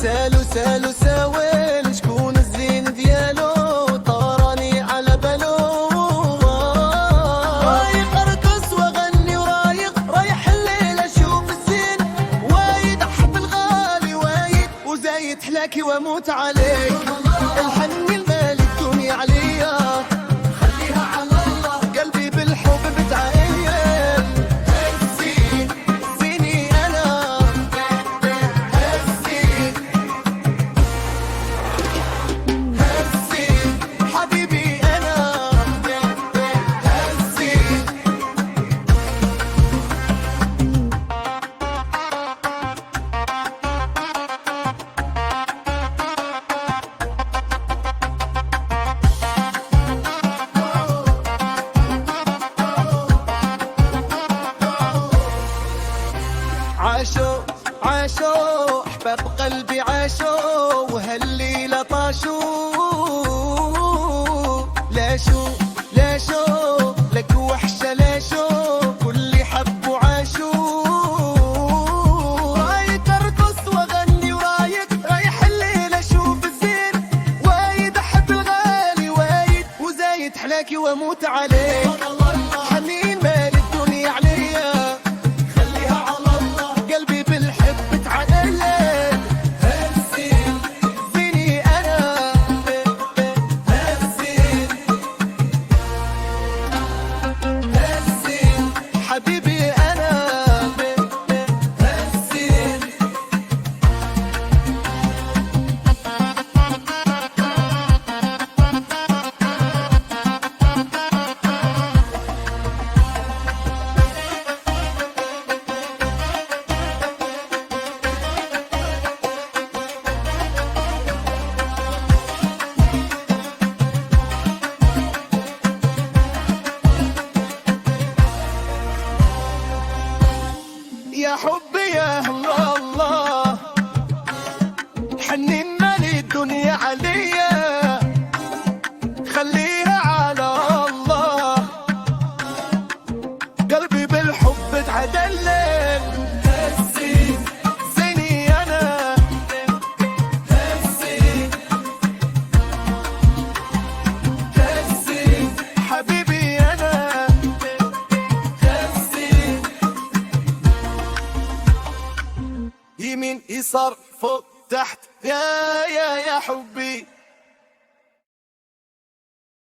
سالو سالو ساويل شكون الزين ديالو طارني على بالو. رايق ارقص واغني ورايق رايح الليل اشوف الزين وايد احب الغالي وايد وزايد حلاكي واموت عليك. الحني المال الدنيا عليا خليها على الله قلبي بالحب بتعين. هالزين زيني انا هالزين هالزين حبيبي انا هالزين. عاشوا عاشوا احباب قلبي عاشوا وهالليله طاشوا. لاشوا لاشوا لك وحشه لاشوا كل حبوا عاشوا. رايق ارقص واغني ورايق رايح الليل اشوف الزين وايد احب الغالي وايد وزايد حلاكي واموت عليك. حنين مال الدنيا عليا خليها على الله قلبي بالحب بتعلق. هالزين زيني انا هالزين هالزين حبيبي انا هالزين. يا حبي يا الله الله حنين مالي الدنيا عليا خليها على الله قلبي بالحب اتعدلل. هالزين زيني انا هالزين هالزين حبيبي انا هالزين. يمين يسار فوق تحت يا حبي